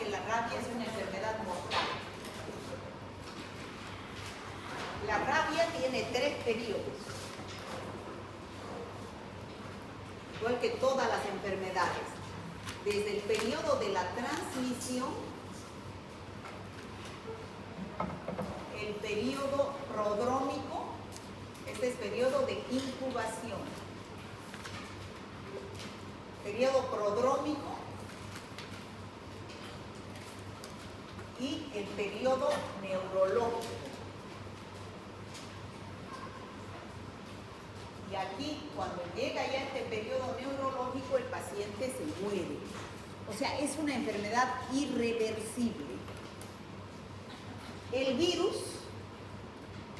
de la rabia es una enfermedad mortal. La rabia tiene 3 periodos, igual que todas las enfermedades. Desde el periodo de la transmisión, el periodo prodrómico, este es periodo de incubación, periodo prodrómico y el periodo neurológico. Y aquí, cuando llega ya este periodo neurológico, el paciente se muere. O sea, es una enfermedad irreversible. El virus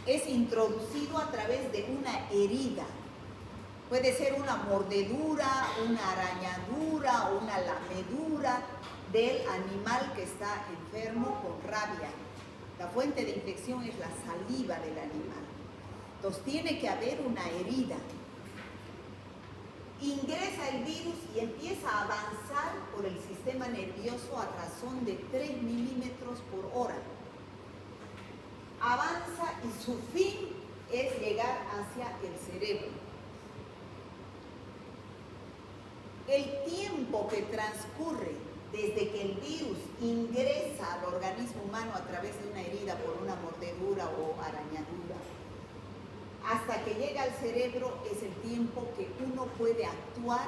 es introducido a través de una herida. Puede ser una mordedura, una arañadura, una lamedura del animal que está enfermo con rabia. La fuente de infección es la saliva del animal. Entonces tiene que haber una herida. Ingresa el virus y empieza a avanzar por el sistema nervioso a razón de 3 milímetros por hora. Avanza y su fin es llegar hacia el cerebro. El tiempo que transcurre desde que el virus ingresa al organismo humano a través de una herida por una mordedura o arañadura, hasta que llega al cerebro, es el tiempo que uno puede actuar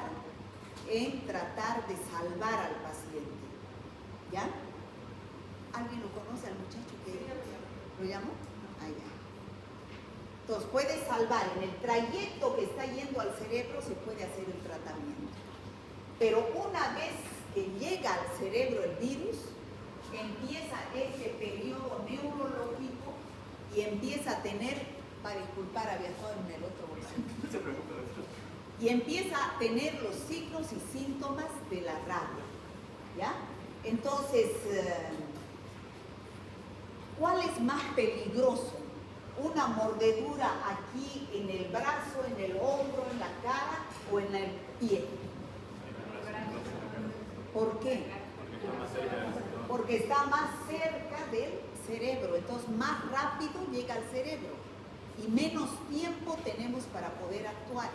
en tratar de salvar al paciente. ¿Ya? ¿Alguien lo conoce al muchacho que lo llamó? Ah, ya. Entonces puede salvar. En el trayecto que está yendo al cerebro se puede hacer el tratamiento. Pero una vez que llega al cerebro el virus, empieza ese periodo neurológico y empieza a tener, para disculpar, había todo en el otro bolsillo. Y empieza a tener los signos y síntomas de la rabia. ¿Ya? Entonces, ¿cuál es más peligroso? ¿Una mordedura aquí en el brazo, en el hombro, en la cara o en el pie? ¿Por qué? Porque está más cerca del cerebro, entonces más rápido llega al cerebro y menos tiempo tenemos para poder actuar.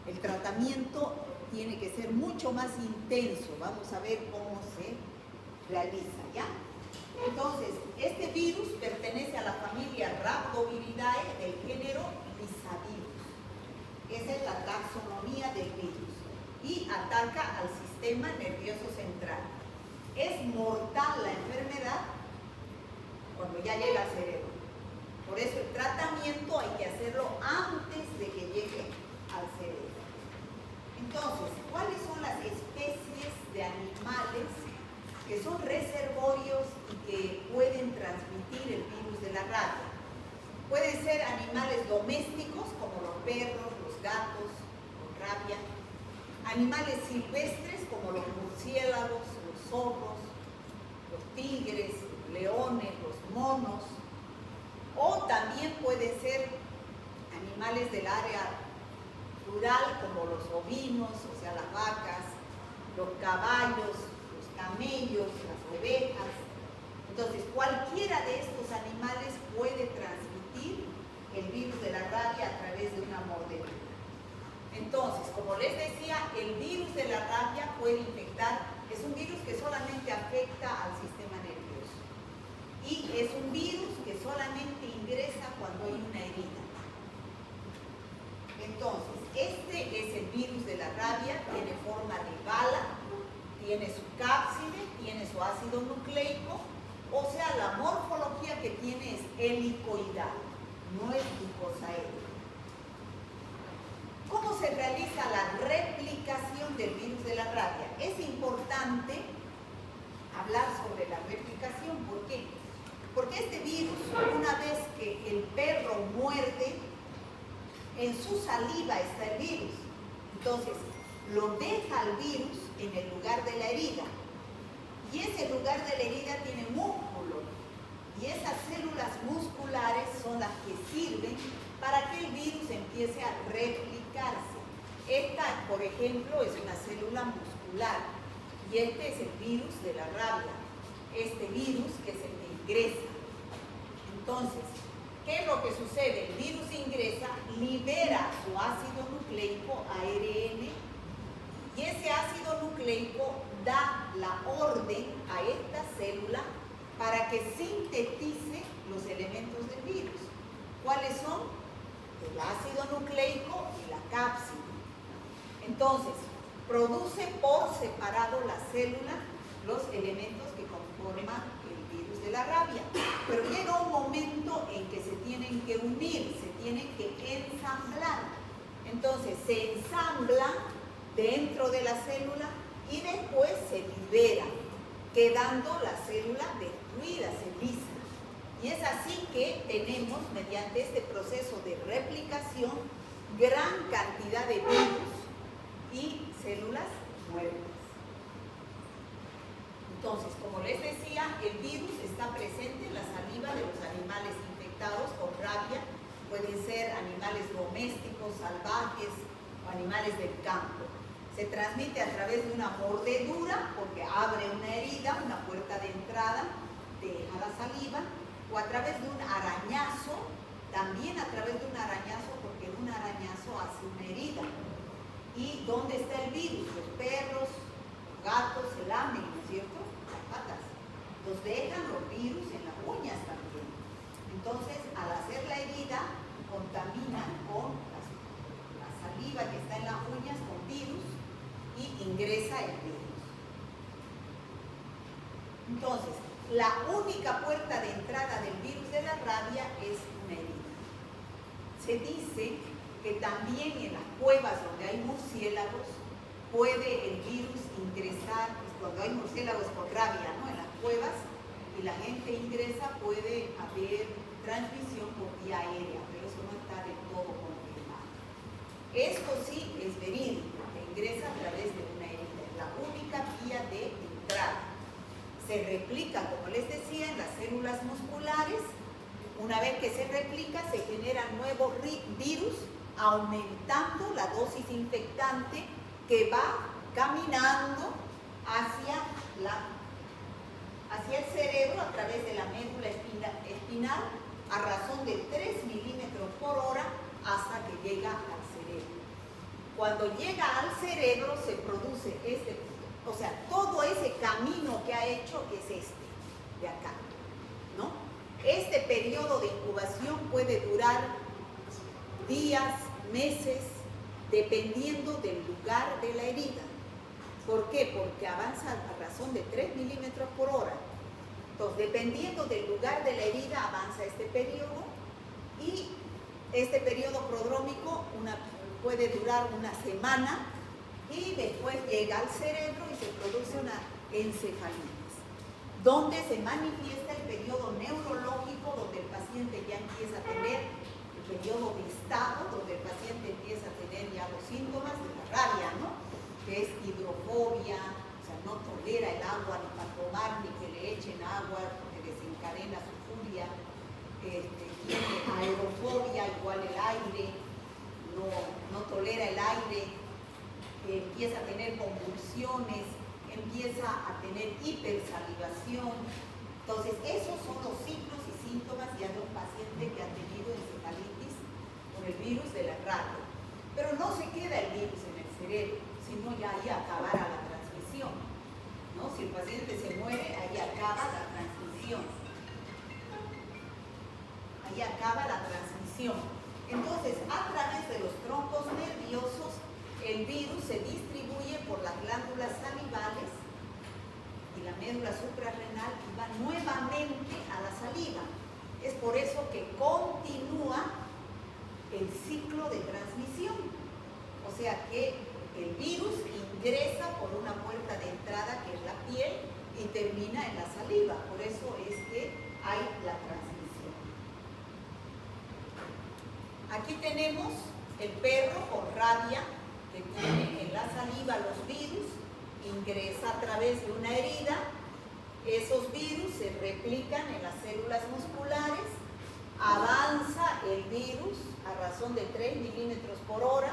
El tratamiento tiene que ser mucho más intenso. Vamos a ver cómo se realiza, ¿ya? Entonces, este virus pertenece a la familia Rhabdoviridae del género Rizavirus. Esa es la taxonomía del virus y ataca al sistema nervioso central. Es mortal la enfermedad cuando ya llega al cerebro. Por eso el tratamiento hay que hacerlo antes de que llegue al cerebro. Entonces, ¿cuáles son las especies de animales que son reservorios y que pueden transmitir el virus de la rabia? Pueden ser animales domésticos como los perros, los gatos con rabia, animales silvestres como los murciélagos, los zorros, los tigres, los leones, los monos, o también pueden ser animales del área rural como los ovinos, o sea, las vacas, los caballos, los camellos, las ovejas. Entonces, cualquiera de estos animales puede transmitir el virus de la rabia a través de una mordedura. Entonces, como les decía, el virus de la rabia puede infectar, es un virus que solamente afecta al sistema nervioso. Y es un virus que solamente ingresa cuando hay una herida. Entonces, este es el virus de la rabia, tiene forma de bala, tiene su cápside, tiene su ácido nucleico, o sea, la morfología que tiene es helicoidal, no es icosaédrica. ¿Cómo se realiza la replicación del virus de la rabia? Es importante hablar sobre la replicación. ¿Por qué? Porque este virus, una vez que el perro muerde, en su saliva está el virus. Entonces, lo deja el virus en el lugar de la herida. Y ese lugar de la herida tiene músculo. Y esas células musculares son las que sirven para que el virus empiece a replicarse. Esta, por ejemplo, es una célula muscular. Y este es el virus de la rabia. este virus que se te ingresa. Entonces, ¿qué es lo que sucede? El virus ingresa, libera su ácido nucleico ARN y ese ácido nucleico da la orden a esta célula para que sintetice los elementos del virus. ¿Cuáles son? El ácido nucleico y la cápsida. Entonces, produce por separado la célula los elementos que conforman el virus de la rabia. Pero llega un momento en que se tienen que unir, se tienen que ensamblar. Entonces, se ensamblan dentro de la célula y después se liberan, quedando la célula destruida, se lisa. Y es así que tenemos, mediante este proceso de replicación, gran cantidad de virus y células muertas. Entonces, como les decía, el virus está presente en la saliva de los animales infectados con rabia. Pueden ser animales domésticos, salvajes o animales del campo. Se transmite a través de una mordedura, porque abre una herida, una puerta de entrada, deja la saliva, o a través de un arañazo, también a través de un arañazo, porque un arañazo hace una herida. ¿Y dónde está el virus? Los perros, los gatos se lamen, ¿no es cierto? Las patas. Los dejan los virus en las uñas también. Entonces, al hacer la herida, contaminan con la saliva que está en las uñas con virus y ingresa el virus. Entonces, la única puerta de entrada del virus de la rabia es una herida. Se dice que también en las cuevas donde hay murciélagos puede el virus ingresar, pues cuando hay murciélagos con rabia, ¿no? En las cuevas y la gente ingresa, puede haber transmisión por vía aérea, pero eso no está del todo confirmado. Esto sí es verídico, que ingresa a través de una herida, es la única vía de entrada. Se replica, como les decía, en las células musculares. Una vez que se replica, se generan nuevos virus, aumentando la dosis infectante que va caminando hacia el cerebro a través de la médula espinal a razón de 3 milímetros por hora hasta que llega al cerebro. Cuando llega al cerebro se produce todo ese camino que ha hecho es este, de acá, ¿no? Este periodo de incubación puede durar días, meses, dependiendo del lugar de la herida. ¿Por qué? Porque avanza a razón de 3 milímetros por hora. Entonces, dependiendo del lugar de la herida, avanza este periodo y este periodo prodrómico puede durar una semana y después llega al cerebro y se produce una encefalitis, donde se manifiesta el periodo neurológico, donde el paciente ya empieza a tener el periodo de estado, donde el paciente empieza a tener ya los síntomas de la rabia, ¿no? Que es hidrofobia, o sea, no tolera el agua ni para tomar, ni que le echen agua porque desencadena su furia, tiene aerofobia, igual el aire, no tolera el aire, empieza a tener convulsiones, empieza a tener hipersalivación. Entonces, esos son los signos y síntomas ya de un paciente que ha tenido encefalitis con el virus de la rabia. Pero no se queda el virus en el cerebro, sino ya ahí acabara la transmisión, ¿no? Si el paciente se muere, ahí acaba la transmisión. Ahí acaba la transmisión. Entonces, a través de los troncos nerviosos, el virus se distribuye por las glándulas salivales y la médula suprarrenal y va nuevamente a la saliva. Es por eso que continúa el ciclo de transmisión. O sea que el virus ingresa por una puerta de entrada que es la piel y termina en la saliva. Por eso es que hay la transmisión. Aquí tenemos el perro con rabia que tiene en la saliva los virus, ingresa a través de una herida, esos virus se replican en las células musculares, avanza el virus a razón de 3 milímetros por hora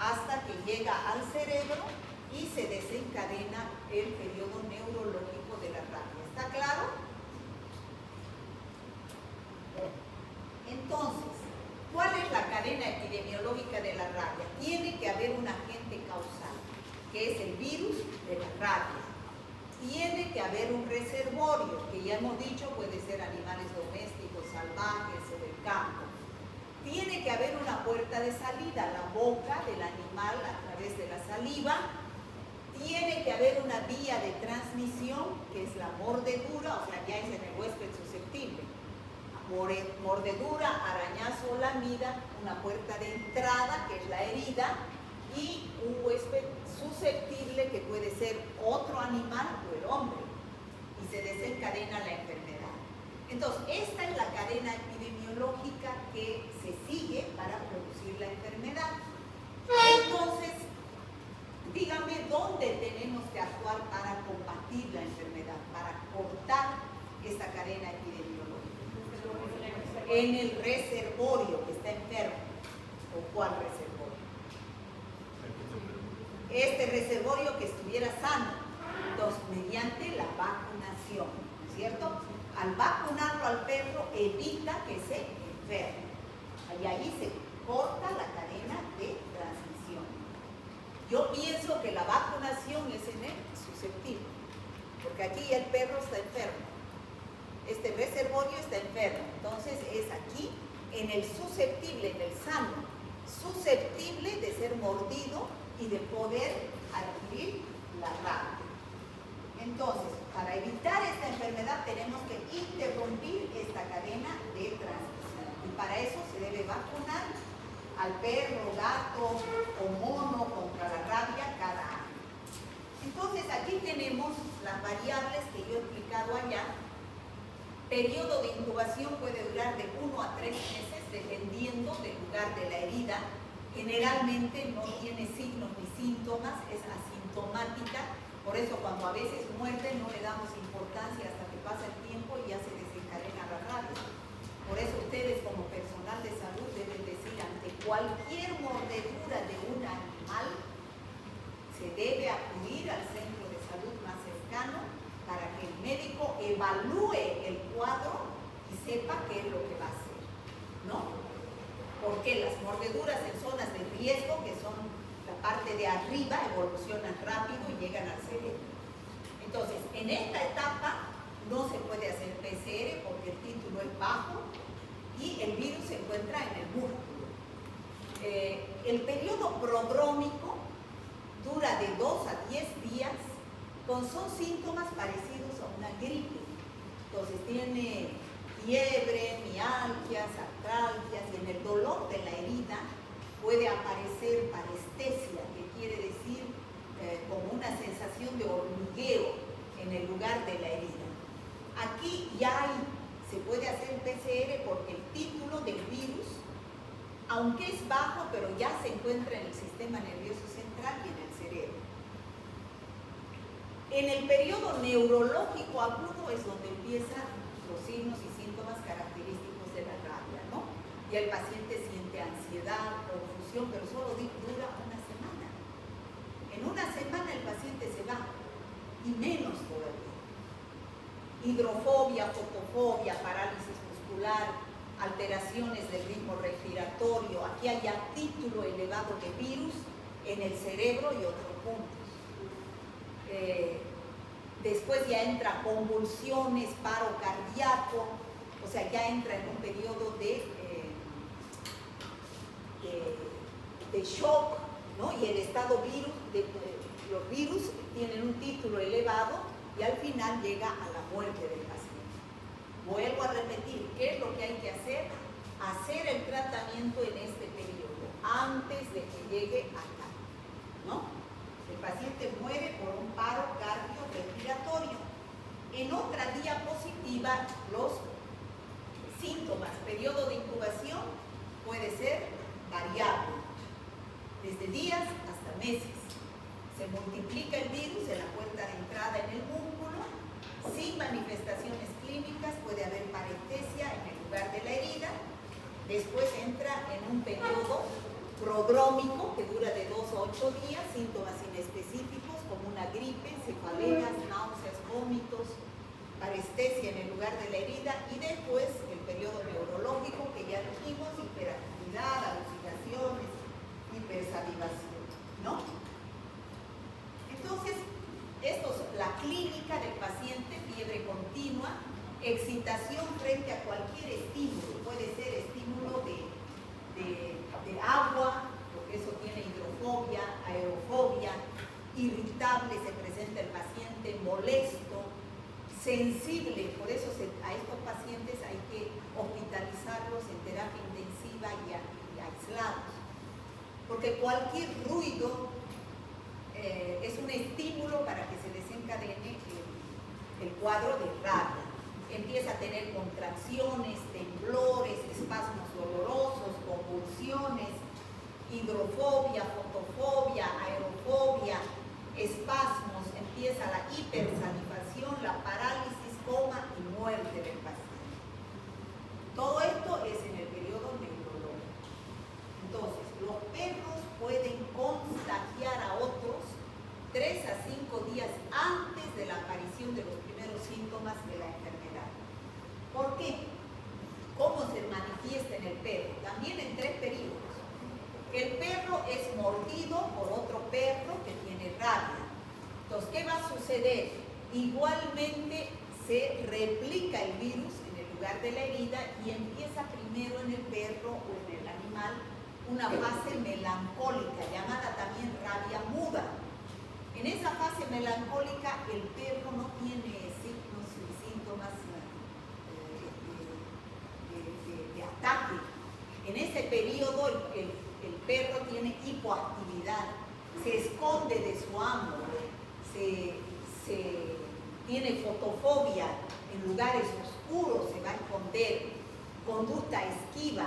hasta que llega al cerebro y se desencadena el periodo neurológico de la rabia. ¿Está claro? Entonces, ¿cuál es la cadena epidemiológica de la rabia? Tiene que haber un agente causal, que es el virus de la rabia. Tiene que haber un reservorio, que ya hemos dicho puede ser animales domésticos, salvajes o del campo. Tiene que haber una puerta de salida, la boca del animal a través de la saliva. Tiene que haber una vía de transmisión, que es la mordedura, o sea, ya es en el huésped susceptible. Mordedura, arañazo o lamida, una puerta de entrada, que es la herida, y un huésped susceptible, que puede ser otro animal o el hombre, y se desencadena la enfermedad. Entonces, esta es la cadena epidemiológica que se sigue para producir la enfermedad. Entonces, dígame dónde tenemos que actuar para combatir la enfermedad, para cortar esta cadena epidemiológica. En el reservorio que está enfermo. ¿O cuál reservorio? Este reservorio que estuviera sano. Entonces, mediante la vacunación, ¿cierto? Al vacunarlo al perro, evita que se enferme. Y ahí se corta la cadena de transmisión. Yo pienso que la vacunación es en el susceptible, porque aquí el perro está enfermo. Este reservorio está enfermo. Entonces es aquí, en el susceptible, en el sano, susceptible de ser mordido y de poder adquirir la rabia. Entonces, para evitar esta enfermedad tenemos que interrumpir esta cadena de transmisión. Y para eso se debe vacunar al perro, gato o mono contra la rabia cada año. Entonces, aquí tenemos las variables que yo he explicado allá. Periodo de incubación puede durar de 1 a 3 meses, dependiendo del lugar de la herida. Generalmente no tiene signos ni síntomas, es asintomática. Por eso cuando a veces muerde no le damos importancia hasta que pasa el tiempo y ya se desencadena la rabia. Por eso ustedes como personal de salud deben decir, ante cualquier mordedura de un animal, se debe acudir al centro de salud más cercano para que el médico evalúe el cuadro y sepa qué es lo que va a hacer, ¿no? Porque las mordeduras en zonas de riesgo, que son la parte de arriba, evolucionan rápido y llegan al cerebro. Entonces, en esta etapa no se puede hacer PCR porque el título es bajo y el virus se encuentra en el músculo. El periodo prodrómico dura de 2 a 10 días, son síntomas parecidos a una gripe. Entonces tiene fiebre, mialgias, artralgias, y en el dolor de la herida puede aparecer parestesia, que quiere decir como una sensación de hormigueo en el lugar de la herida. Aquí ya se puede hacer PCR porque el título del virus, aunque es bajo, pero ya se encuentra en el sistema nervioso central y en el cerebro. En el periodo neurológico agudo es donde empiezan los signos y síntomas característicos de la rabia, ¿no? Y el paciente siente ansiedad, confusión, pero solo dura una semana. En una semana el paciente se va, y menos todavía. Hidrofobia, fotofobia, parálisis muscular, alteraciones del ritmo respiratorio. Aquí hay ya título elevado de virus en el cerebro y otros puntos. Después ya entra convulsiones, paro cardíaco, o sea, ya entra en un periodo de shock, ¿no? Y el estado virus, los virus tienen un título elevado y al final llega a la muerte del paciente. Vuelvo a repetir, ¿qué es lo que hay que hacer? Hacer el tratamiento en este periodo, antes de que llegue acá, ¿no? El paciente muere por un paro cardiorrespiratorio. En otra diapositiva, los síntomas, periodo de incubación puede ser variable, desde días hasta meses. Se multiplica el virus en la puerta de entrada en el músculo, sin manifestaciones clínicas, puede haber parestesia en el lugar de la herida. Después entra en un periodo prodrómico que dura de 2 a 8 días, síntomas inespecíficos, parestesia en el lugar de la herida y después el periodo neurológico que ya dijimos, hiperactividad, alucinaciones, hipersalivación, ¿no? Entonces, esto es la clínica del paciente: fiebre continua, excitación frente a cualquier estímulo, puede ser estímulo de agua, porque eso tiene hidrofobia, aerofobia, irritable se presenta el paciente, molesto, sensible, por eso a estos pacientes hay que hospitalizarlos en terapia intensiva y aislados, porque cualquier ruido es un estímulo para que se desencadene el cuadro de rabia. Empieza a tener contracciones, temblores, espasmos dolorosos, convulsiones, hidrofobia, fotofobia, aerofobia, espasmos, empieza la hipersalivación, la parálisis, coma y muerte del paciente. Todo esto es en el periodo neurológico. Entonces, los perros pueden contagiar a otros 3 a 5 días antes de la aparición de los primeros síntomas de la enfermedad. ¿Por qué? ¿Cómo se manifiesta en el perro? También en 3 periodos. El perro es mordido por otro perro que tiene rabia. Entonces, ¿qué va a suceder? Igualmente se replica el virus en el lugar de la herida y empieza primero en el perro o en el animal una fase melancólica, llamada también rabia muda. En esa fase melancólica el perro no tiene signos y síntomas de ataque. En ese periodo el perro tiene hipoactividad, se esconde de su amo, tiene fotofobia, en lugares oscuros se va a esconder, conducta esquiva,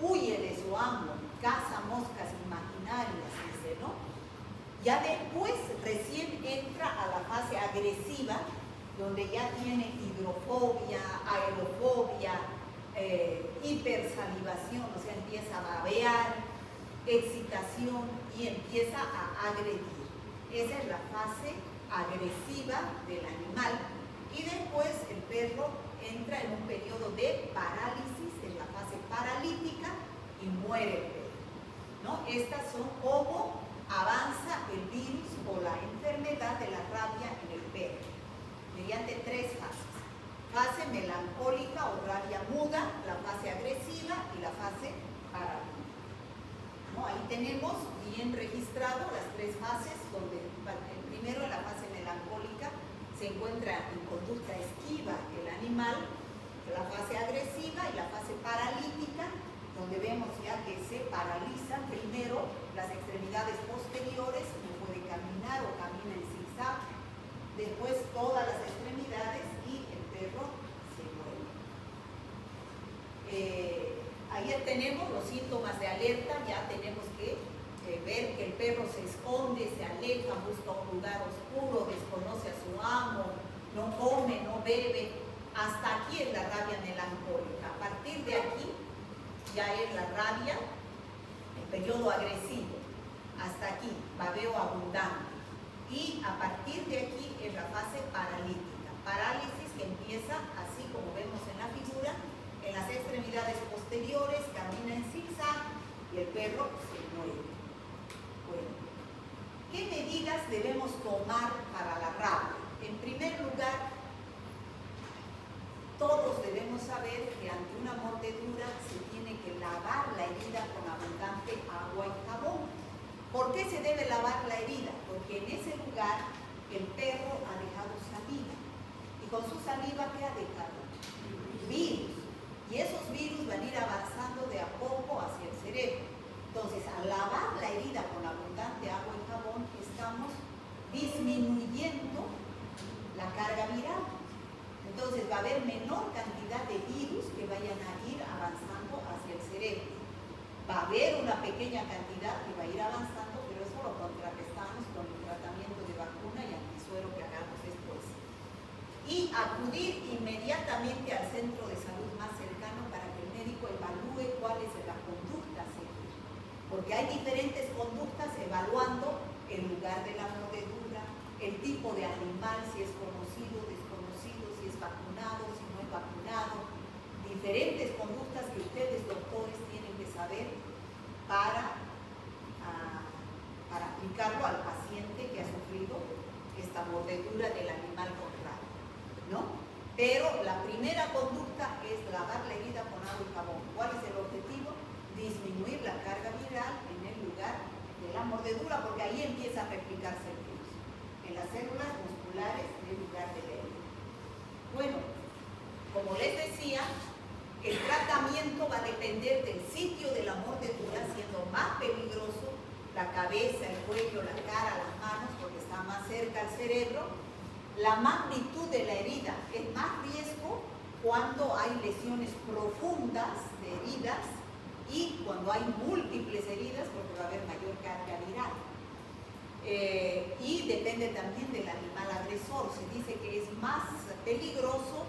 huye de su amo, caza moscas imaginarias, dice, ¿no? Ya después recién entra a la fase agresiva, donde ya tiene hidrofobia, aerofobia, hipersalivación, o sea, empieza a babear, excitación y empieza a agredir. Esa es la fase agresiva del animal. Y después el perro entra en un periodo de parálisis, en la fase paralítica, y muere el perro, ¿no? Estas son cómo avanza el virus o la enfermedad de la rabia en el perro, mediante 3 fases. Fase melancólica o rabia muda, la fase agresiva y la fase paralítica, ¿no? Ahí tenemos bien registrado las 3 fases, donde primero en la fase melancólica se encuentra en conducta esquiva el animal, la fase agresiva y la fase paralítica, donde vemos ya que se paralizan primero las extremidades posteriores, no puede caminar o camina en zigzag, después todas las extremidades y el perro se muere. Ahí tenemos los síntomas de alerta, ya tenemos que ver que el perro se esconde, se aleja, busca un lugar oscuro, desconoce a su amo, no come, no bebe. Hasta aquí es la rabia melancólica. A partir de aquí ya es la rabia, el periodo agresivo. Hasta aquí, babeo abundante. Y a partir de aquí es la fase paralítica. Parálisis que empieza, así como vemos en la figura, en las extremidades posteriores, camina en zigzag y el perro se muere. Bueno, ¿qué medidas debemos tomar para la rabia? En primer lugar, todos debemos saber que ante una mordedura se tiene que lavar la herida con abundante agua y jabón. ¿Por qué se debe lavar la herida? Porque en ese lugar el perro ha dejado saliva. Y con su saliva, ¿qué ha dejado? Virus. Y esos virus van a ir avanzando de a poco hacia el cerebro. Entonces, al lavar la herida con abundante agua y jabón, estamos disminuyendo la carga viral. Entonces va a haber menor cantidad de virus que vayan a ir avanzando hacia el cerebro. Va a haber una pequeña cantidad que va a ir avanzando, pero eso lo contrarrestamos con el tratamiento de vacuna y antisuero que hagamos después. Y acudir inmediatamente al centro de salud más cercano para que el médico evalúe cuál es la conducta a seguir. Porque hay diferentes conductas evaluando el lugar de la mordedura, el tipo de animal, si es conocido, desconocido, si es vacunado diferentes conductas que ustedes, doctores, tienen que saber para aplicarlo al paciente que ha sufrido esta mordedura del animal con rabia, ¿no? Pero la primera conducta es lavar la herida con agua y jabón. ¿Cuál es el objetivo? Disminuir la carga viral en el lugar de la mordedura, porque ahí empieza a replicarse el virus, en las células musculares del lugar de la herida. Bueno, como les decía, el tratamiento va a depender del sitio de la mordedura, siendo más peligroso la cabeza, el cuello, la cara, las manos, porque está más cerca al cerebro. La magnitud de la herida es más riesgo cuando hay lesiones profundas de heridas y cuando hay múltiples heridas, porque va a haber mayor carga viral. Y depende también del animal agresor. Se dice que es más peligroso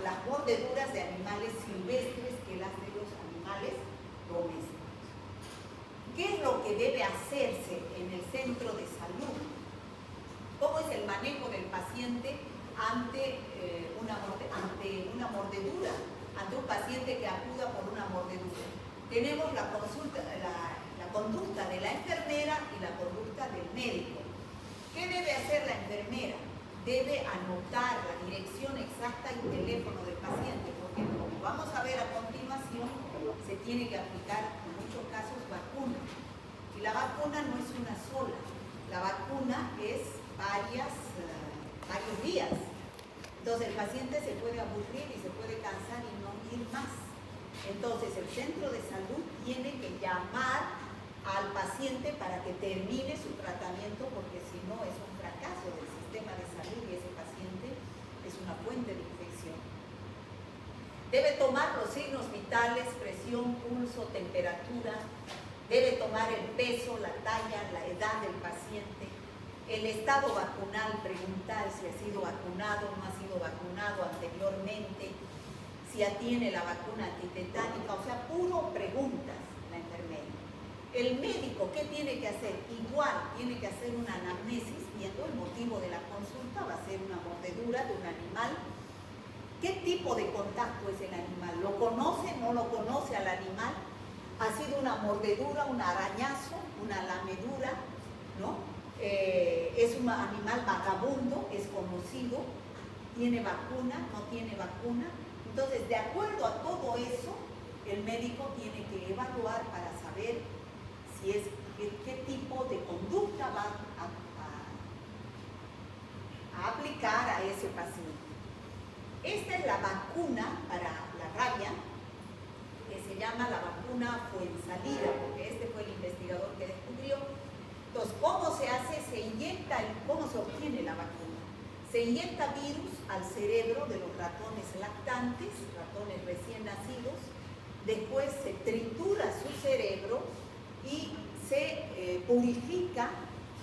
las mordeduras de animales silvestres que las de los animales domésticos. ¿Qué es lo que debe hacerse en el centro de salud? ¿Cómo es el manejo del paciente ante una mordedura, ante un paciente que acuda por una mordedura? Tenemos la conducta de la enfermera y la conducta del médico. ¿Qué debe hacer la enfermera? Debe anotar la dirección exacta y teléfono del paciente, porque como vamos a ver a continuación, se tiene que aplicar en muchos casos vacuna. Y la vacuna no es una sola, la vacuna es varios días. Entonces el paciente se puede aburrir y se puede cansar y no ir más. Entonces el centro de salud tiene que llamar al paciente para que termine su tratamiento, porque si no es un fracaso del sistema de salud y ese paciente es una fuente de infección. Debe tomar los signos vitales, presión, pulso, temperatura. Debe tomar el peso, la talla, la edad del paciente. El estado vacunal, preguntar si ha sido vacunado o no ha sido vacunado anteriormente, si ya tiene la vacuna antitetánica, o sea, puro preguntas la enfermera. El médico, ¿qué tiene que hacer? Igual, tiene que hacer una anamnesis, viendo el motivo de la consulta, va a ser una mordedura de un animal. ¿Qué tipo de contacto es el animal? ¿Lo conoce, no lo conoce al animal? ¿Ha sido una mordedura, un arañazo, una lamedura? ¿No? Es un animal vagabundo, es conocido, tiene vacuna, no tiene vacuna. Entonces, de acuerdo a todo eso, el médico tiene que evaluar para saber si es qué tipo de conducta va a aplicar a ese paciente. Esta es la vacuna para la rabia, que se llama la vacuna Fuensalida, porque este fue el investigador que descubrió. Entonces, ¿cómo se hace? Se inyecta, ¿cómo se obtiene la vacuna? Se inyecta virus al cerebro de los ratones lactantes, ratones recién nacidos. Después se tritura su cerebro y se purifica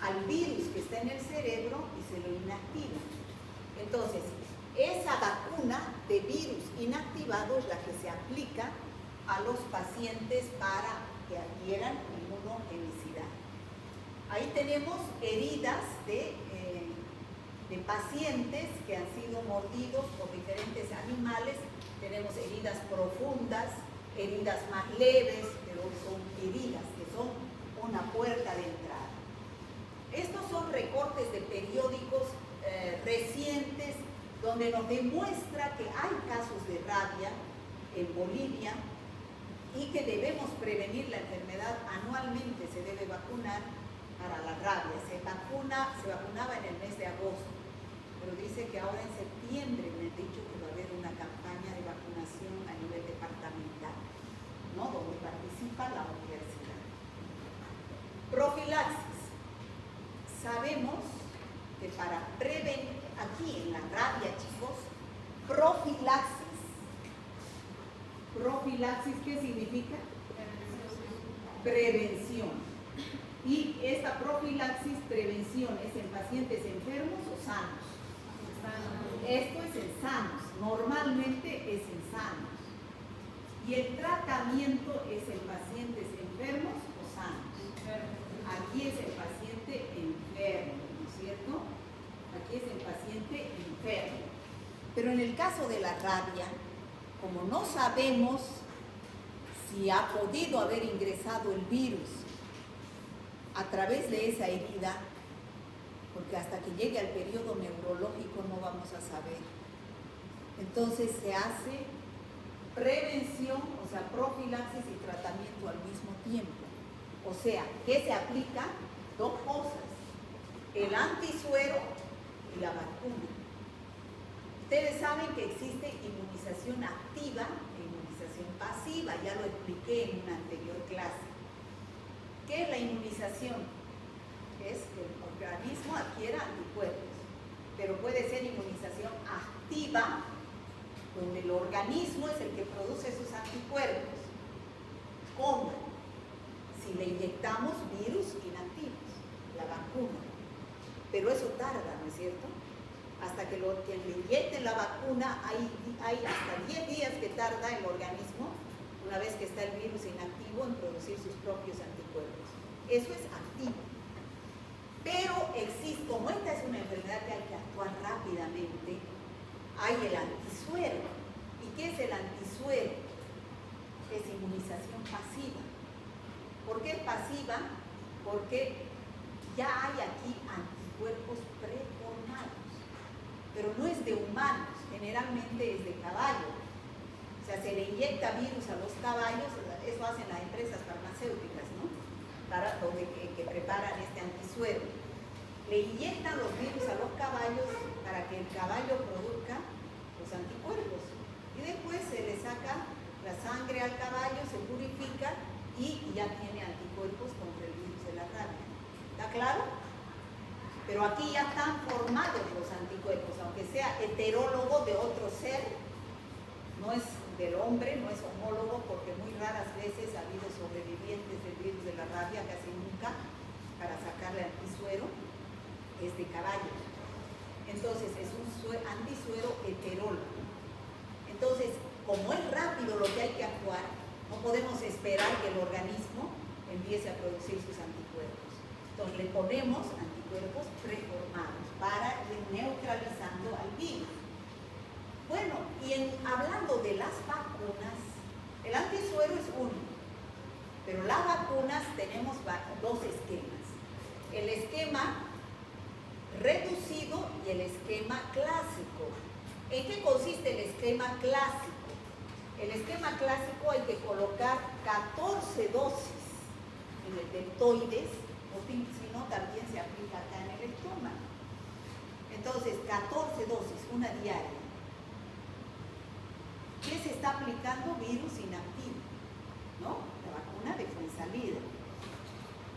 al virus que está en el cerebro y se lo inactiva. Entonces, esa vacuna de virus inactivado es la que se aplica a los pacientes para que adquieran inmunogenicidad. Ahí tenemos heridas de pacientes que han sido mordidos por diferentes animales. Tenemos heridas profundas, heridas más leves, pero son heridas que son una puerta de entrada. Estos son recortes de periódicos recientes donde nos demuestra que hay casos de rabia en Bolivia y que debemos prevenir la enfermedad. Anualmente se debe vacunar para la rabia. Se vacunaba en el mes de agosto, pero dice que ahora en septiembre me han dicho que va a haber una campaña de vacunación a nivel departamental, ¿no? Donde participa la universidad. Profilaxis. Sabemos que para prevenir, aquí en la rabia, chicos, profilaxis, ¿qué significa? Prevención. Y esta profilaxis, prevención, ¿es en pacientes enfermos o sanos? Esto es en sanos, normalmente es en sanos. Y el tratamiento es en pacientes enfermos o sanos. Aquí es el paciente enfermo, ¿no es cierto? Aquí es el paciente enfermo. Pero en el caso de la rabia, como no sabemos si ha podido haber ingresado el virus a través de esa herida, porque hasta que llegue al periodo neurológico no vamos a saber. Entonces se hace prevención, o sea, profilaxis y tratamiento al mismo tiempo. O sea, ¿qué se aplica? Dos cosas, el antisuero y la vacuna. Ustedes saben que existe inmunización activa e inmunización pasiva, ya lo expliqué en una anterior clase. ¿Qué es la inmunización? Es que el organismo adquiera anticuerpos, pero puede ser inmunización activa, donde el organismo es el que produce sus anticuerpos. ¿Cómo? Si le inyectamos virus inactivos, la vacuna. Pero eso tarda, ¿no es cierto? Hasta que le inyecten la vacuna, hay hasta 10 días que tarda el organismo, una vez que está el virus inactivo, en producir sus propios anticuerpos. Eso es activo. Pero existe, como esta es una enfermedad que hay que actuar rápidamente, hay el antisuero. ¿Y qué es el antisuero? Es inmunización pasiva. ¿Por qué es pasiva? Porque ya hay aquí anticuerpos preformados, pero no es de humanos, generalmente es de caballo. O sea, se le inyecta virus a los caballos, eso hacen las empresas farmacéuticas, ¿no? Que preparan este antisuero. Le inyectan los virus a los caballos para que el caballo produzca los anticuerpos. Y después se le saca la sangre al caballo, se purifica y ya tiene anticuerpos contra el virus de la rabia. ¿Está claro? Pero aquí ya están formados los anticuerpos, aunque sea heterólogo de otro ser, no es del hombre, no es homólogo, porque muy raras veces ha habido sobrevivientes del virus de la rabia, casi nunca, para sacarle antisuero, es de caballo. Entonces es un antisuero heterólogo. Entonces, como es rápido lo que hay que actuar, no podemos esperar que el organismo empiece a producir sus anticuerpos. Entonces le ponemos anticuerpos preformados para ir neutralizando al virus. Bueno, y hablando de las vacunas, el antisuero es uno, pero las vacunas tenemos dos esquemas. El esquema reducido y el esquema clásico. ¿En qué consiste el esquema clásico? El esquema clásico hay que colocar 14 dosis en el deltoides, o si no también se aplica acá en el estómago. Entonces, 14 dosis, una diaria. ¿Qué se está aplicando? Virus inactivo, ¿no? La vacuna de Fuensalida.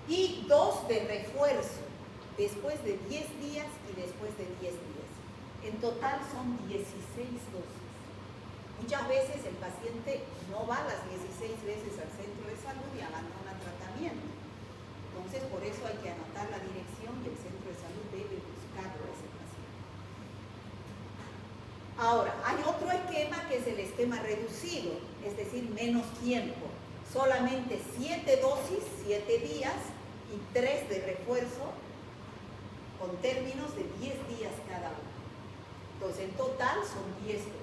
Y 2 de refuerzo, después de 10 días y después de 10 días. En total son 16 dosis. Muchas veces el paciente no va las 16 veces al centro de salud y abandona tratamiento. Entonces, por eso hay que anotar la dirección y el centro de salud debe buscarlo a ese paciente. Ahora, hay otro esquema que es el esquema reducido, es decir, menos tiempo. Solamente 7 dosis, 7 días y 3 de refuerzo con términos de 10 días cada uno. Entonces, en total son 10 dosis.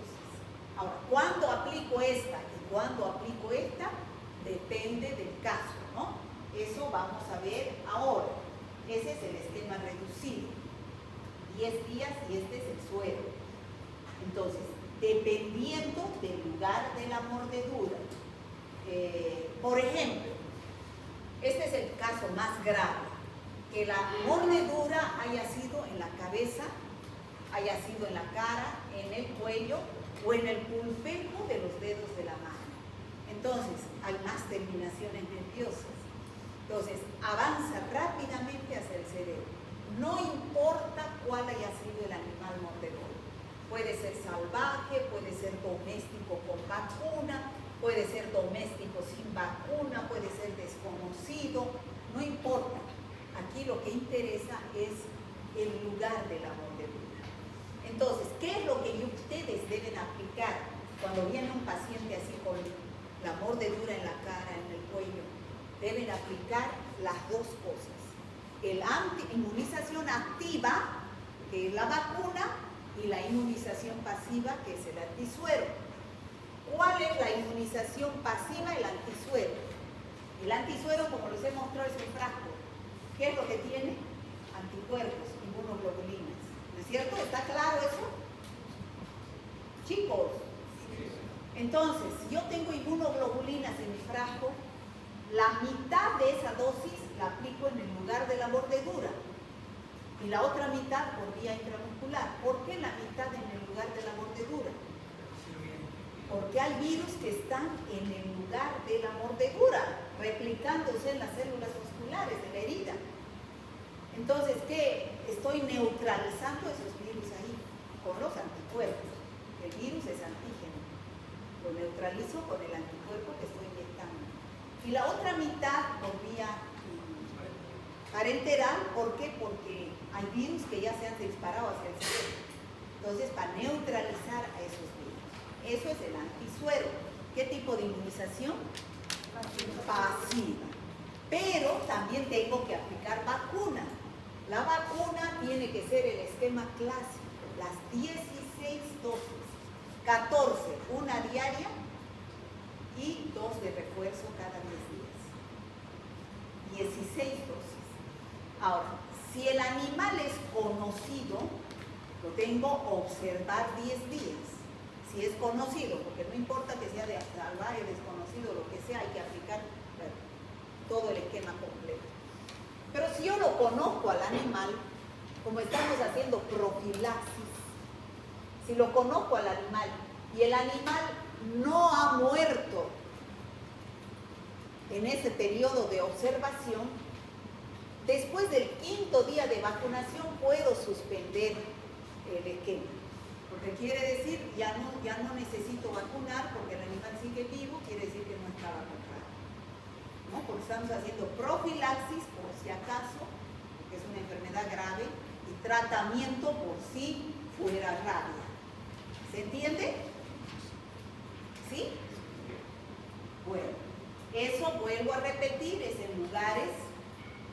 Ahora, ¿cuándo aplico esta y cuándo aplico esta? Depende del caso, ¿no? Eso vamos a ver ahora. Ese es el esquema reducido. 10 días y este es el suero. Entonces, dependiendo del lugar de la mordedura. Por ejemplo, este es el caso más grave. Que la mordedura haya sido en la cabeza, haya sido en la cara, en el cuello o en el pulpejo de los dedos de la mano. Entonces, hay más terminaciones nerviosas. Entonces, avanza rápidamente hacia el cerebro. No importa cuál haya sido el animal mordedor. Puede ser salvaje, puede ser doméstico con vacuna, puede ser doméstico sin vacuna, puede ser desconocido, no importa. Aquí lo que interesa es el lugar de la mordedura. Entonces, ¿qué es lo que ustedes deben aplicar cuando viene un paciente así con la mordedura en la cara, en el cuello? Deben aplicar las dos cosas. El inmunización activa, que es la vacuna, y la inmunización pasiva, que es el antisuero. ¿Cuál es la inmunización pasiva? El antisuero. El antisuero, como les he mostrado, es un frasco. ¿Qué es lo que tiene? Anticuerpos, inmunoglobulinas. ¿No es cierto? ¿Está claro eso? Chicos. Entonces, si yo tengo inmunoglobulinas en mi frasco, la mitad de esa dosis la aplico en el lugar de la mordedura y la otra mitad por vía intramuscular. ¿Por qué la mitad en el lugar de la mordedura? Porque hay virus que están en el lugar de la mordedura, replicándose en las células musculares de la herida. Entonces, ¿qué? Estoy neutralizando esos virus ahí con los anticuerpos. El virus es antígeno. Lo neutralizo con el anticuerpo que estoy inyectando. Y la otra mitad por vía parenteral, ¿por qué? Porque hay virus que ya se han disparado hacia el cerebro. Entonces, para neutralizar a esos virus. Eso es el antisuero. ¿Qué tipo de inmunización? Pasiva. Pero también tengo que aplicar vacuna. La vacuna tiene que ser el esquema clásico, las 16 dosis. 14, una diaria y 2 de refuerzo cada 10 días. 16 dosis. Ahora, si el animal es conocido, lo tengo a observar 10 días. Si es conocido, porque no importa que sea de salvaje, desconocido, lo que sea, hay que aplicar todo el esquema completo. Pero si yo lo conozco al animal, como estamos haciendo profilaxis, si lo conozco al animal y el animal no ha muerto en ese periodo de observación, después del 5.º día de vacunación puedo suspender el esquema. Porque quiere decir, ya no necesito vacunar porque el animal sigue vivo, quiere decir que no está vacunado. ¿No? Porque estamos haciendo profilaxis por si acaso, porque es una enfermedad grave, y tratamiento por si fuera rabia. ¿Se entiende? ¿Sí? Bueno, eso vuelvo a repetir, es en lugares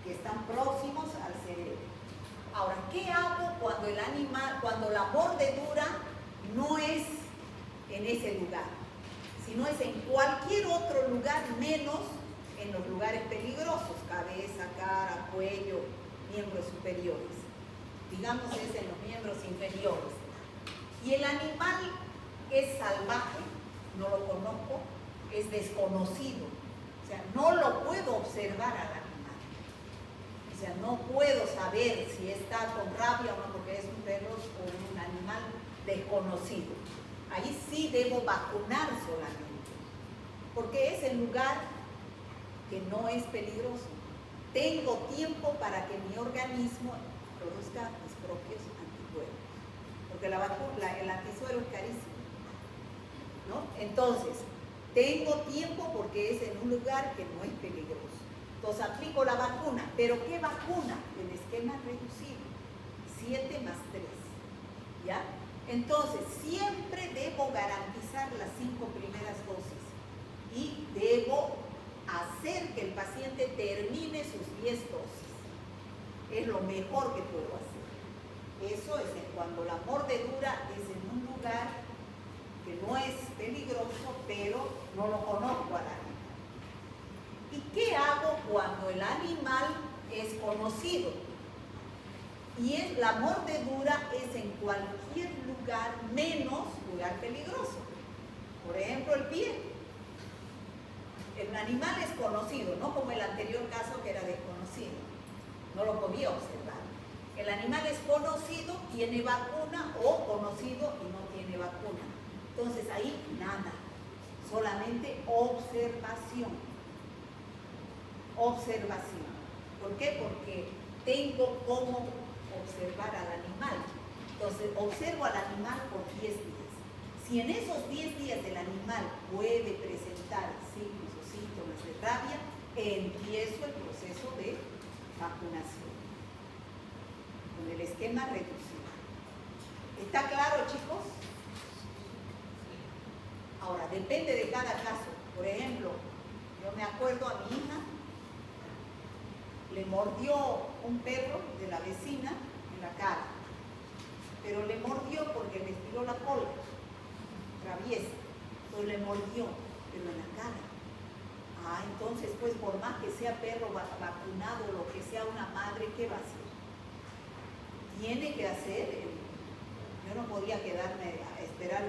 que están próximos al cerebro. Ahora, ¿qué hago cuando el animal, cuando la mordedura no es en ese lugar, sino es en cualquier otro lugar menos en los lugares peligrosos, cabeza, cara, cuello, miembros superiores? Digamos es en los miembros inferiores. Y el animal es salvaje, no lo conozco, es desconocido. O sea, no lo puedo observar al animal. O sea, no puedo saber si está con rabia o no, porque es un perro o un animal desconocido. Ahí sí debo vacunar solamente, porque es el lugar que no es peligroso. Tengo tiempo para que mi organismo produzca mis propios anticuerpos, porque el antisuero es carísimo, ¿no? Entonces, tengo tiempo porque es en un lugar que no es peligroso. Entonces aplico la vacuna. ¿Pero qué vacuna? El esquema reducido. 7 más 3. ¿Ya? Entonces, siempre debo garantizar las 5 primeras dosis. Y debo hacer que el paciente termine sus 10 dosis. Es lo mejor que puedo hacer. Eso es cuando la mordedura es en un lugar que no es peligroso, pero no lo conozco al animal. ¿Y qué hago cuando el animal es conocido? Y la mordedura es en cualquier lugar menos lugar peligroso. Por ejemplo, el pie. El animal es conocido, no como el anterior caso que era desconocido. No lo podía observar. El animal es conocido, tiene vacuna, o conocido y no tiene vacuna. Entonces ahí nada, solamente observación. Observación. ¿Por qué? Porque tengo cómo observar al animal. Entonces, observo al animal por 10 días. Si en esos 10 días el animal puede presentar signos o síntomas de rabia, empiezo el proceso de vacunación con el esquema reducido. ¿Está claro, chicos? Ahora, depende de cada caso. Por ejemplo, yo me acuerdo a mi hija, le mordió un perro de la vecina en la cara, pero le mordió porque le estiró la cola, traviesa. pues le mordió, pero en la cara. Ah, entonces, pues por más que sea perro vacunado o lo que sea una madre, ¿qué va a hacer? Tiene que hacer, yo no podía quedarme a esperar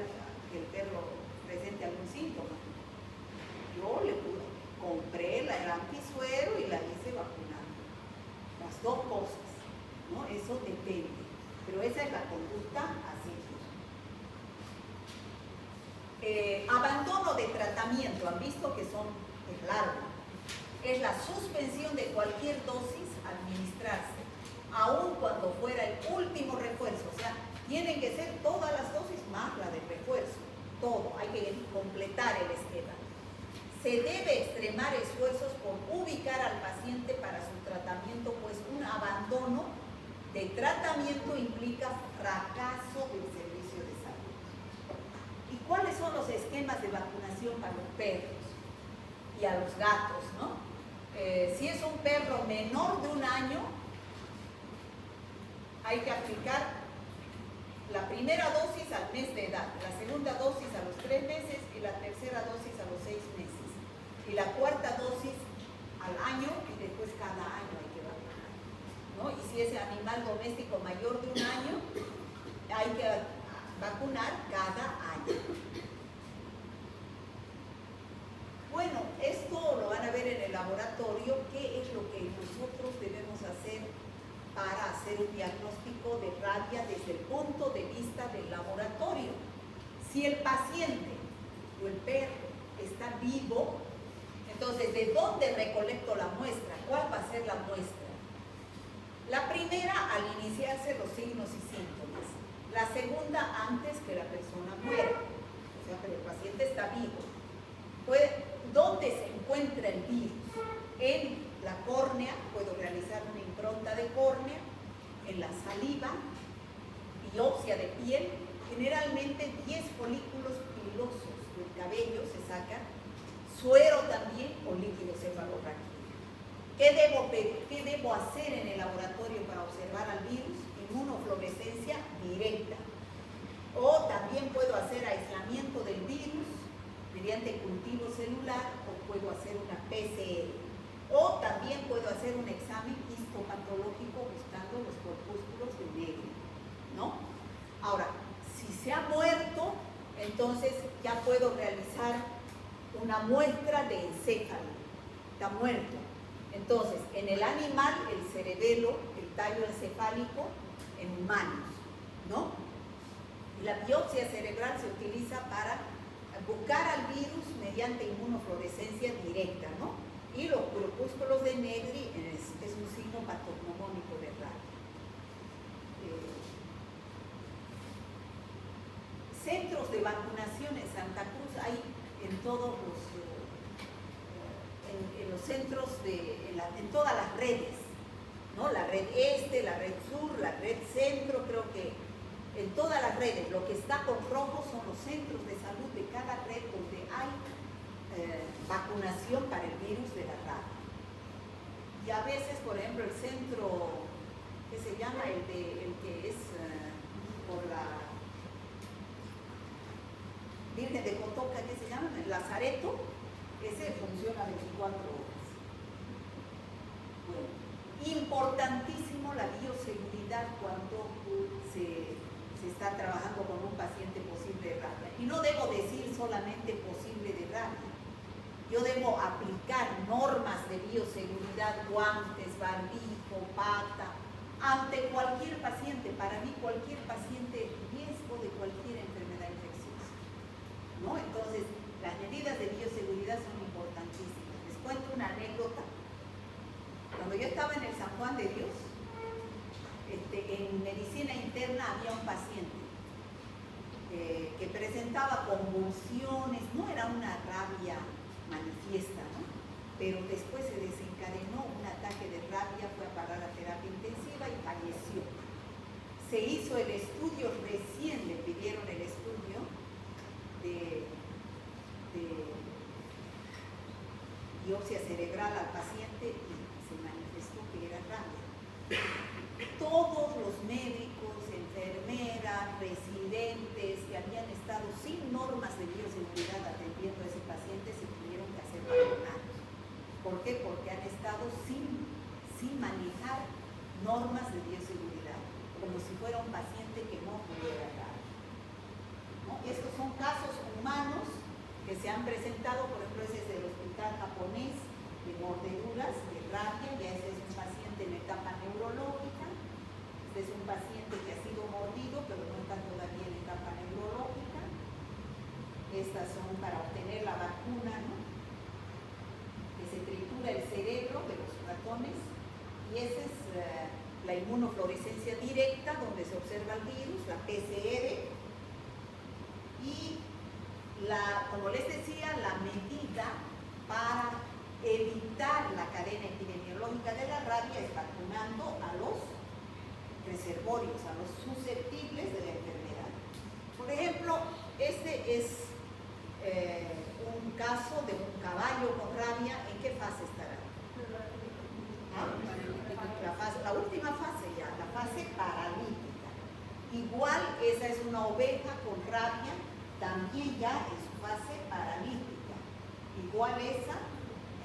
que el perro presente algún síntoma. Yo compré el antisuero y la hice vacunar. Las dos cosas, ¿no? Eso depende. Pero esa es la conducta así. Abandono de tratamiento, han visto que es largo. Es la suspensión de cualquier dosis administrarse, aun cuando fuera el último refuerzo. O sea, tienen que ser todas las dosis más la de refuerzo. Todo, hay que completar el esquema. Se debe extremar esfuerzos por ubicar al paciente para su tratamiento, pues un abandono de tratamiento implica fracaso del servicio de salud. ¿Y cuáles son los esquemas de vacunación para los perros y a los gatos, ¿no? Si es un perro menor de 1 año, hay que aplicar la primera dosis al mes de edad, la segunda dosis a los 3 meses y la tercera dosis a los 6 meses. Y la cuarta dosis al año y después cada año hay que vacunar, ¿no? Y si es animal doméstico mayor de 1 año, hay que vacunar cada año. Bueno, esto lo van a ver en el laboratorio, qué es lo que nosotros debemos hacer para hacer un diagnóstico de rabia desde el punto de vista del laboratorio. Si el paciente o el perro está vivo, entonces, ¿de dónde recolecto la muestra? ¿Cuál va a ser la muestra? La primera, al iniciarse los signos y síntomas. La segunda, antes que la persona muera. O sea, que el paciente está vivo. ¿Dónde se encuentra el virus? En la córnea, puedo realizar una impronta de córnea, en la saliva, biopsia de piel, generalmente 10 folículos pilosos del cabello se sacan, suero también o líquido cefalorraquídeo. ¿Qué debo hacer en el laboratorio para observar al virus? Inmunofluorescencia directa. O también puedo hacer aislamiento del virus mediante cultivo celular o puedo hacer una PCR. O también puedo hacer un examen histopatológico buscando los corpúsculos de Negri, ¿no? Ahora, si se ha muerto, entonces ya puedo realizar una muestra de encéfalo. Está muerto. Entonces, en el animal, el cerebelo, el tallo encefálico, en humanos, ¿no? Y la biopsia cerebral se utiliza para buscar al virus mediante inmunofluorescencia directa, ¿no? Y los corpúsculos de Negri es un signo patognomónico de rabia. Centros de vacunación en Santa Cruz hay en todos los centros, en todas las redes, ¿no? La red este, la red sur, la red centro, creo que en todas las redes. Lo que está con rojo son los centros de salud de cada red donde hay vacunación para el virus de la rabia. Y a veces, por ejemplo, el centro que se llama el que es por la Virgen de Cotoca, ¿qué se llama? El Lazareto, ese funciona 24 horas. Bueno, importantísimo la bioseguridad cuando se está trabajando con un paciente posible de rabia. Y no debo decir solamente posible de rabia. Yo debo aplicar normas de bioseguridad, guantes, barbijo, bata, ante cualquier paciente. Para mí, cualquier paciente es riesgo de cualquier enfermedad infecciosa, ¿no? Entonces, las medidas de bioseguridad son importantísimas. Les cuento una anécdota. Cuando yo estaba en el San Juan de Dios, en medicina interna había un paciente que presentaba convulsiones, no era una rabia manifiesta, ¿no? Pero después se desencadenó un ataque de rabia, fue a parar a terapia intensiva y falleció. Se hizo el estudio, recién le pidieron el estudio de biopsia cerebral al paciente y se manifestó que era rabia. Todos los médicos, enfermeras, residentes que habían estado sin normas de bioseguridad atendiendo a ese paciente se tuvieron que hacer vacunados. ¿Por qué? Porque han estado sin manejar normas de bioseguridad, como si fuera un paciente que no pudiera dar. ¿No? Estos son casos humanos que se han presentado, por ejemplo, ese es del hospital japonés de mordeduras, de rabia, ya ese es un paciente en etapa neurológica, este es un paciente que ha sido mordido, pero no está todavía en etapa neurológica. Estas son para obtener la vacuna, ¿no? Que se tritura el cerebro de los ratones, y esa es la inmunofluorescencia directa, donde se observa el virus, la PCR, y como les decía, la medida para evitar la cadena epidemiológica de la rabia es vacunando a los reservorios, a los susceptibles de la enfermedad. Por ejemplo, este es un caso de un caballo con rabia. ¿En qué fase estará? ¿Ah? La última fase ya, la fase paralítica. Igual, esa es una oveja con rabia, también ya en su fase paralítica. Igual esa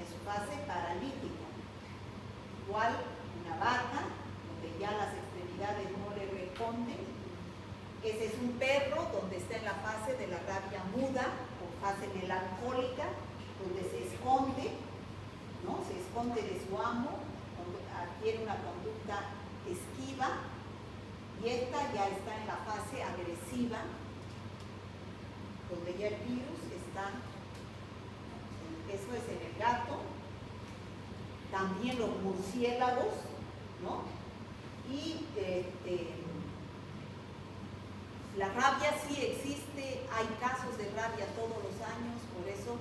en su fase paralítica. Igual una vaca, donde ya las extremidades no le responden. Ese es un perro, donde está en la fase de la rabia muda, o fase melancólica, donde se esconde, ¿no? Se esconde de su amo, donde adquiere una conducta esquiva, y esta ya está en la fase agresiva, donde ya el virus está. Eso es en el gato. También los murciélagos, ¿no? Y la rabia sí existe, hay casos de rabia todos los años, por eso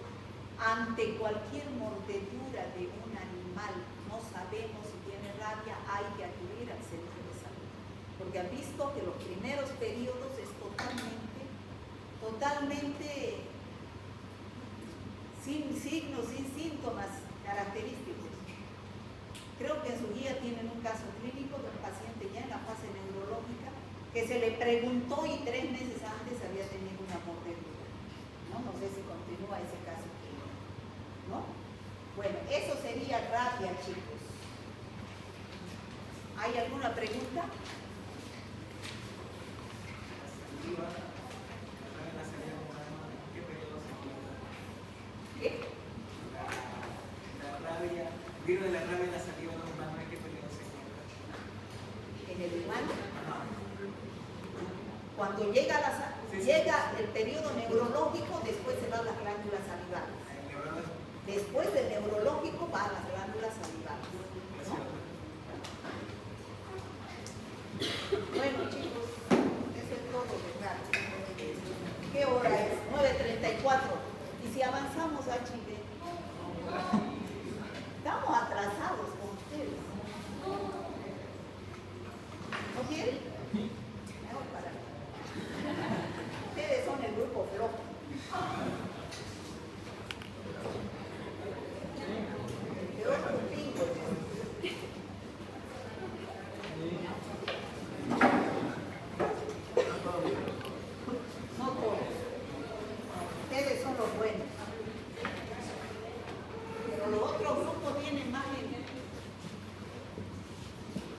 ante cualquier mordedura de un animal, no sabemos si tiene rabia, hay que acudir al centro de salud, porque han visto que los primeros periodos es totalmente sin signos, sin síntomas característicos. Creo que en su guía tienen un caso clínico de un paciente ya en la fase neurológica que se le preguntó y 3 meses antes había tenido una mordedura. No sé si continúa ese caso clínico, ¿no? Bueno, eso sería rabia, chicos. ¿Hay alguna pregunta? ¿Qué? El virus de la rabia en la saliva de los humanos, ¿en qué periodo se encuentra? En el humano. Cuando llega el periodo neurológico, después se van las glándulas salivales. Después del neurológico va a las glándulas salivales.